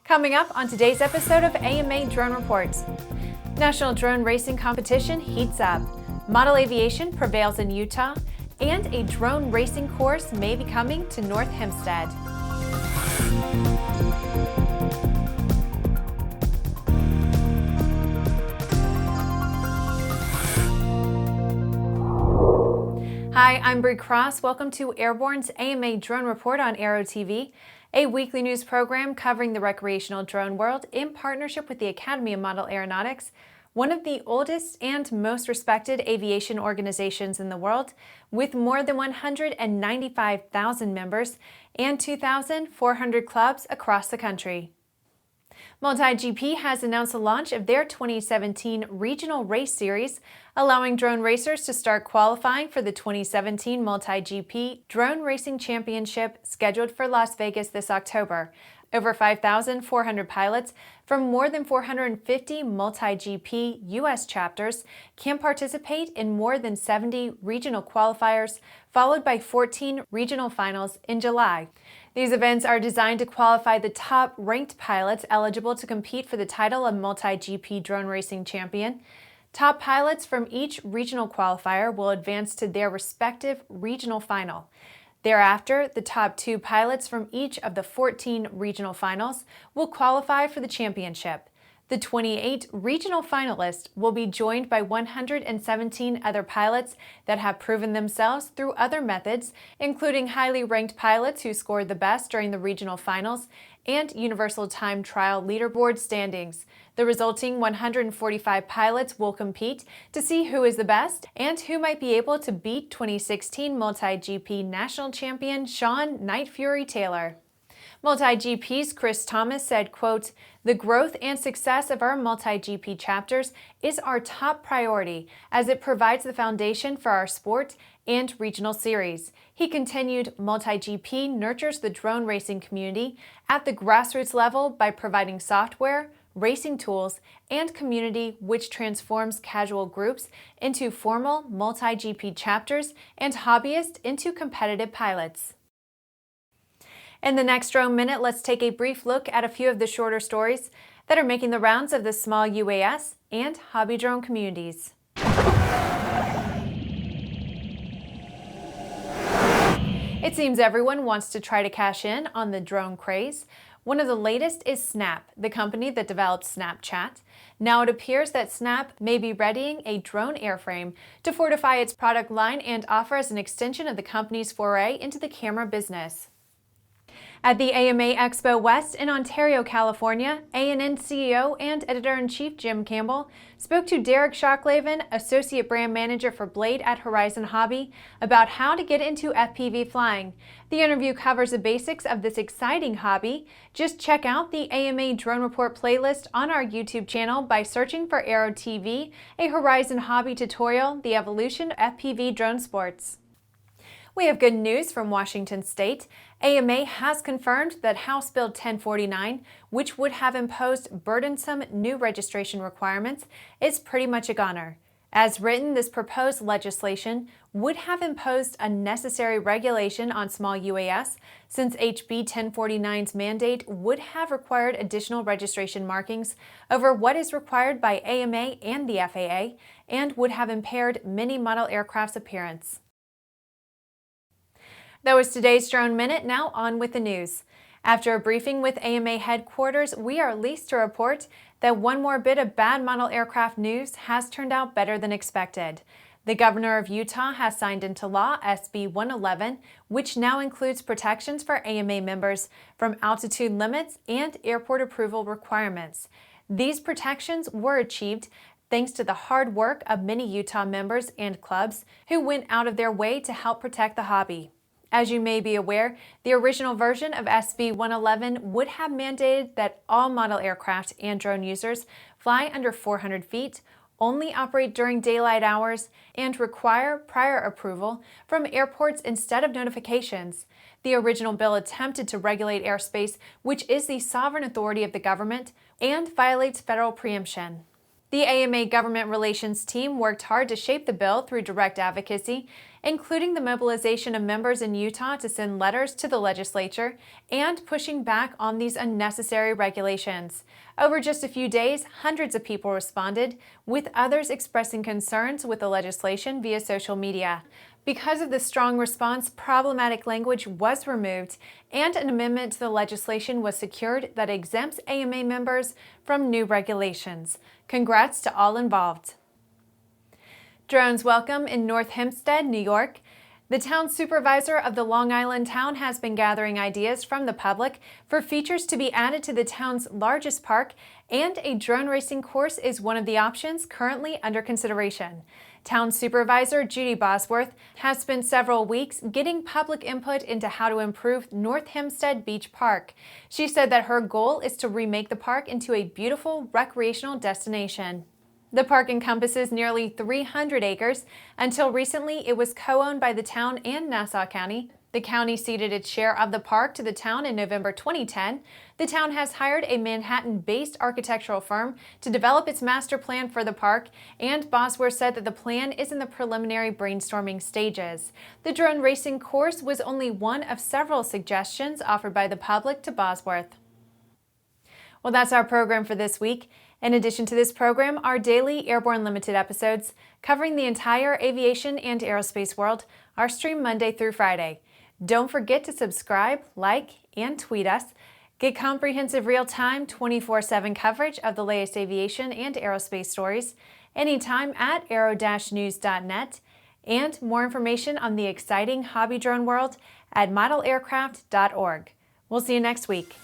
Coming up on today's episode of AMA Drone Reports. National Drone Racing Competition heats up, model aviation prevails in Utah, and a drone racing course may be coming to North Hempstead. Hi, I'm Bree Cross. Welcome to Airborne's AMA Drone Report on Aero-TV, a weekly news program covering the recreational drone world in partnership with the Academy of Model Aeronautics, one of the oldest and most respected aviation organizations in the world, with more than 195,000 members and 2,400 clubs across the country. MultiGP has announced the launch of their 2017 Regional Race Series, allowing drone racers to start qualifying for the 2017 MultiGP Drone Racing Championship scheduled for Las Vegas this October. Over 5,400 pilots from more than 450 MultiGP US Chapters can participate in more than 70 regional qualifiers, followed by 14 regional finals in July. These events are designed to qualify the top-ranked pilots eligible to compete for the title of MultiGP Drone Racing Champion. Top pilots from each regional qualifier will advance to their respective regional final. Thereafter, the top 2 pilots from each of the 14 regional finals will qualify for the championship. The 28 regional finalists will be joined by 117 other pilots that have proven themselves through other methods, including highly ranked pilots who scored the best during the regional finals and Universal Time Trial leaderboard standings. The resulting 145 pilots will compete to see who is the best and who might be able to beat 2016 MultiGP National Champion Sean Night Fury Taylor. MultiGP's Chris Thomas said, quote, "The growth and success of our MultiGP chapters is our top priority as it provides the foundation for our sport and regional series." He continued, MultiGP nurtures the drone racing community at the grassroots level by providing software, racing tools, and community which transforms casual groups into formal MultiGP chapters and hobbyists into competitive pilots. In the next Drone Minute, let's take a brief look at a few of the shorter stories that are making the rounds of the small UAS and hobby drone communities. It seems everyone wants to try to cash in on the drone craze. One of the latest is Snap, the company that developed Snapchat. Now it appears that Snap may be readying a drone airframe to fortify its product line and offer as an extension of the company's foray into the camera business. At the AMA Expo West in Ontario, California, A&N CEO and Editor-in-Chief Jim Campbell spoke to Derek Schocklaven, Associate Brand Manager for Blade at Horizon Hobby, about how to get into FPV flying. The interview covers the basics of this exciting hobby. Just check out the AMA Drone Report playlist on our YouTube channel by searching for Aero-TV, a Horizon Hobby tutorial, The Evolution of FPV Drone Sports. We have good news from Washington State. AMA has confirmed that House Bill 1049, which would have imposed burdensome new registration requirements, is pretty much a goner. As written, this proposed legislation would have imposed unnecessary regulation on small UAS, since HB 1049's mandate would have required additional registration markings over what is required by AMA and the FAA, and would have impaired many model aircraft's appearance. That was today's Drone Minute. Now on with the news. After a briefing with AMA headquarters, we are pleased to report that one more bit of bad model aircraft news has turned out better than expected. The governor of Utah has signed into law SB 111, which now includes protections for AMA members from altitude limits and airport approval requirements. These protections were achieved thanks to the hard work of many Utah members and clubs who went out of their way to help protect the hobby. As you may be aware, the original version of SB 111 would have mandated that all model aircraft and drone users fly under 400 feet, only operate during daylight hours, and require prior approval from airports instead of notifications. The original bill attempted to regulate airspace, which is the sovereign authority of the government, and violates federal preemption. The AMA government relations team worked hard to shape the bill through direct advocacy, including the mobilization of members in Utah to send letters to the legislature and pushing back on these unnecessary regulations. Over just a few days, hundreds of people responded, with others expressing concerns with the legislation via social media. Because of the strong response, problematic language was removed, and an amendment to the legislation was secured that exempts AMA members from new regulations. Congrats to all involved. Drones welcome in North Hempstead, New York. The town supervisor of the Long Island town has been gathering ideas from the public for features to be added to the town's largest park, and a drone racing course is one of the options currently under consideration. Town Supervisor Judi Bosworth has spent several weeks getting public input into how to improve North Hempstead Beach Park. She said that her goal is to remake the park into a beautiful recreational destination. The park encompasses nearly 300 acres. Until recently, it was co-owned by the town and Nassau County. The county ceded its share of the park to the town in November 2010. The town has hired a Manhattan-based architectural firm to develop its master plan for the park, and Bosworth said that the plan is in the preliminary brainstorming stages. The drone racing course was only one of several suggestions offered by the public to Bosworth. Well, that's our program for this week. In addition to this program, our daily Airborne Limited episodes covering the entire aviation and aerospace world are streamed Monday through Friday. Don't forget to subscribe, like, and tweet us. Get comprehensive real-time 24/7 coverage of the latest aviation and aerospace stories anytime at aero-news.net, and more information on the exciting hobby drone world at modelaircraft.org. We'll see you next week.